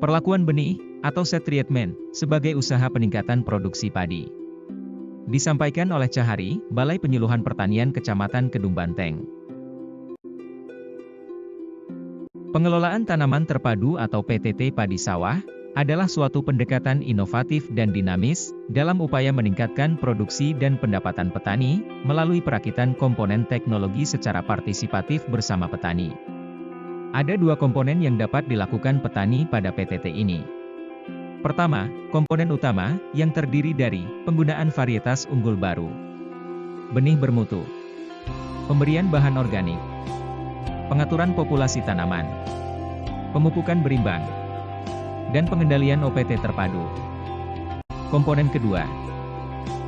Perlakuan benih, atau seed treatment, sebagai usaha peningkatan produksi padi. Disampaikan oleh Cahari, Balai Penyuluhan Pertanian Kecamatan Kedung Banteng. Pengelolaan tanaman terpadu atau PTT padi sawah, adalah suatu pendekatan inovatif dan dinamis, dalam upaya meningkatkan produksi dan pendapatan petani, melalui perakitan komponen teknologi secara partisipatif bersama petani. Ada dua komponen yang dapat dilakukan petani pada PTT ini. Pertama, komponen utama, yang terdiri dari penggunaan varietas unggul baru, benih bermutu, pemberian bahan organik, pengaturan populasi tanaman, pemupukan berimbang, dan pengendalian OPT terpadu. Komponen kedua,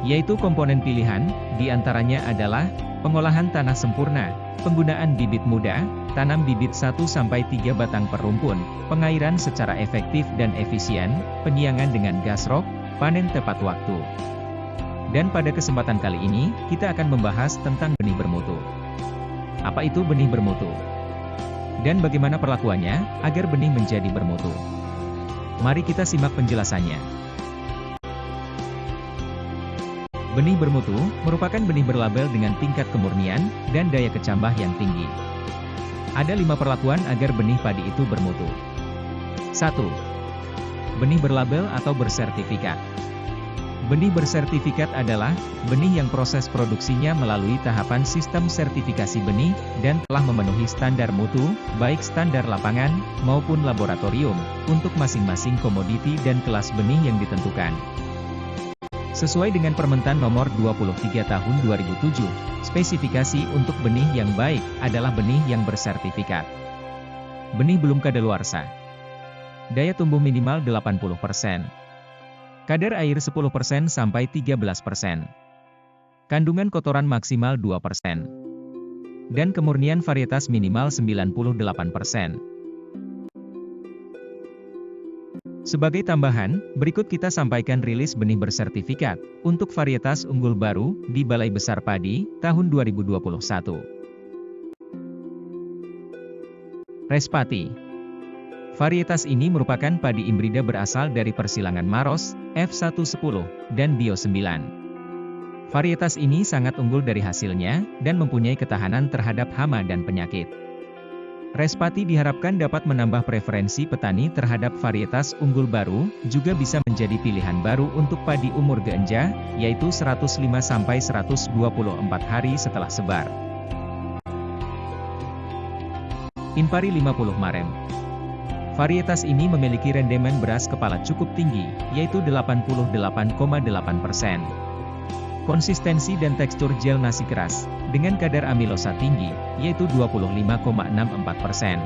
yaitu komponen pilihan, diantaranya adalah pengolahan tanah sempurna, penggunaan bibit muda, tanam bibit 1-3 batang per rumpun, pengairan secara efektif dan efisien, penyiangan dengan gas rock, panen tepat waktu. Dan pada kesempatan kali ini, kita akan membahas tentang benih bermutu. Apa itu benih bermutu? Dan bagaimana perlakuannya, agar benih menjadi bermutu? Mari kita simak penjelasannya. Benih bermutu, merupakan benih berlabel dengan tingkat kemurnian, dan daya kecambah yang tinggi. Ada 5 perlakuan agar benih padi itu bermutu. 1. Benih berlabel atau bersertifikat. Benih bersertifikat adalah benih yang proses produksinya melalui tahapan sistem sertifikasi benih, dan telah memenuhi standar mutu, baik standar lapangan, maupun laboratorium, untuk masing-masing komoditi dan kelas benih yang ditentukan. Sesuai dengan Permentan Nomor 23 Tahun 2007, spesifikasi untuk benih yang baik, adalah benih yang bersertifikat. Benih belum kadaluarsa. Daya tumbuh minimal 80%. Kadar air 10% sampai 13%. Kandungan kotoran maksimal 2%. Dan kemurnian varietas minimal 98%. Sebagai tambahan, berikut kita sampaikan rilis benih bersertifikat untuk varietas unggul baru di Balai Besar Padi tahun 2021. Respati. Varietas ini merupakan padi hibrida berasal dari persilangan Maros, F110, dan Bio 9. Varietas ini sangat unggul dari hasilnya, dan mempunyai ketahanan terhadap hama dan penyakit. Respati diharapkan dapat menambah preferensi petani terhadap varietas unggul baru, juga bisa menjadi pilihan baru untuk padi umur ganja, yaitu 105-124 hari setelah sebar. Impari 50 Marem. Varietas ini memiliki rendemen beras kepala cukup tinggi, yaitu 88,8%. Konsistensi dan tekstur gel nasi keras, dengan kadar amilosa tinggi, yaitu 25,64%.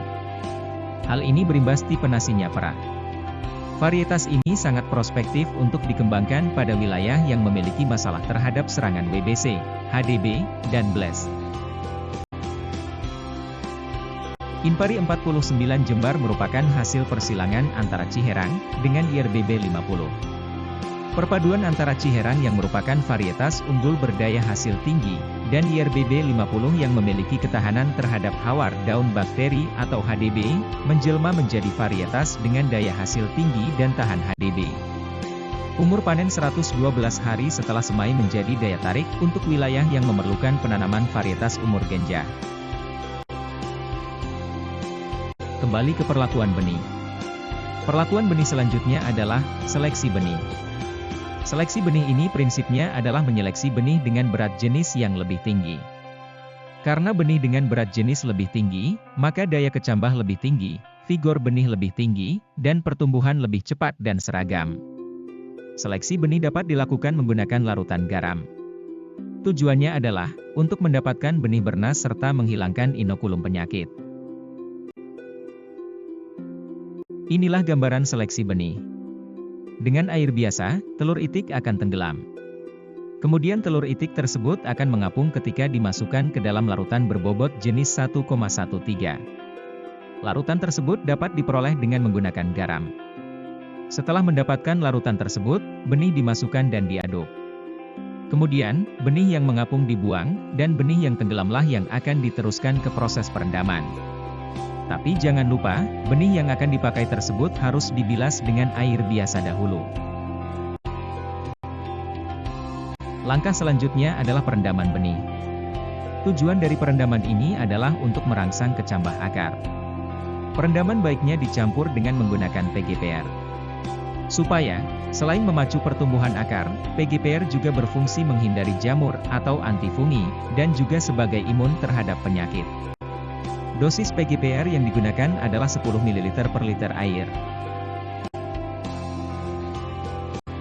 Hal ini berimbas tipe nasinya perak. Varietas ini sangat prospektif untuk dikembangkan pada wilayah yang memiliki masalah terhadap serangan WBC, HDB, dan BLES. Impari 49 Jembar merupakan hasil persilangan antara Ciherang dengan IRBB 50. Perpaduan antara Ciherang yang merupakan varietas unggul berdaya hasil tinggi, dan IRBB 50 yang memiliki ketahanan terhadap hawar daun bakteri atau HDB, menjelma menjadi varietas dengan daya hasil tinggi dan tahan HDB. Umur panen 112 hari setelah semai menjadi daya tarik untuk wilayah yang memerlukan penanaman varietas umur ganja. Kembali ke perlakuan benih. Perlakuan benih selanjutnya adalah seleksi benih. Seleksi benih ini prinsipnya adalah menyeleksi benih dengan berat jenis yang lebih tinggi. Karena benih dengan berat jenis lebih tinggi, maka daya kecambah lebih tinggi, vigor benih lebih tinggi, dan pertumbuhan lebih cepat dan seragam. Seleksi benih dapat dilakukan menggunakan larutan garam. Tujuannya adalah untuk mendapatkan benih bernas serta menghilangkan inokulum penyakit. Inilah gambaran seleksi benih. Dengan air biasa, telur itik akan tenggelam. Kemudian telur itik tersebut akan mengapung ketika dimasukkan ke dalam larutan berbobot jenis 1,13. Larutan tersebut dapat diperoleh dengan menggunakan garam. Setelah mendapatkan larutan tersebut, benih dimasukkan dan diaduk. Kemudian, benih yang mengapung dibuang, dan benih yang tenggelamlah yang akan diteruskan ke proses perendaman. Tapi jangan lupa, benih yang akan dipakai tersebut harus dibilas dengan air biasa dahulu. Langkah selanjutnya adalah perendaman benih. Tujuan dari perendaman ini adalah untuk merangsang kecambah akar. Perendaman baiknya dicampur dengan menggunakan PGPR. Supaya, selain memacu pertumbuhan akar, PGPR juga berfungsi menghindari jamur atau antifungi, dan juga sebagai imun terhadap penyakit. Dosis PGPR yang digunakan adalah 10 ml per liter air.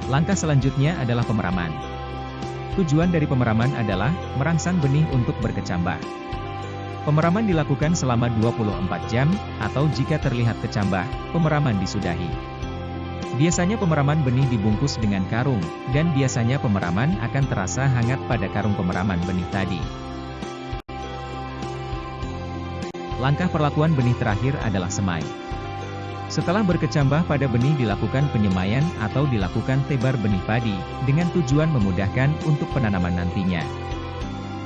Langkah selanjutnya adalah pemeraman. Tujuan dari pemeraman adalah merangsang benih untuk berkecambah. Pemeraman dilakukan selama 24 jam, atau jika terlihat kecambah, pemeraman disudahi. Biasanya pemeraman benih dibungkus dengan karung, dan biasanya pemeraman akan terasa hangat pada karung pemeraman benih tadi. Langkah perlakuan benih terakhir adalah semai. Setelah berkecambah pada benih dilakukan penyemaian atau dilakukan tebar benih padi, dengan tujuan memudahkan untuk penanaman nantinya.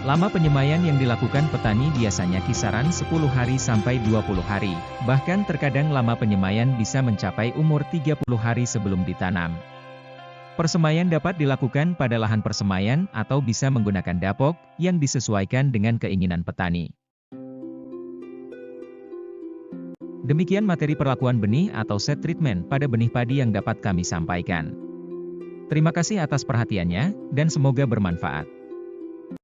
Lama penyemaian yang dilakukan petani biasanya kisaran 10 hari sampai 20 hari, bahkan terkadang lama penyemaian bisa mencapai umur 30 hari sebelum ditanam. Persemaian dapat dilakukan pada lahan persemaian atau bisa menggunakan dapok, yang disesuaikan dengan keinginan petani. Demikian materi perlakuan benih atau seed treatment pada benih padi yang dapat kami sampaikan. Terima kasih atas perhatiannya, dan semoga bermanfaat.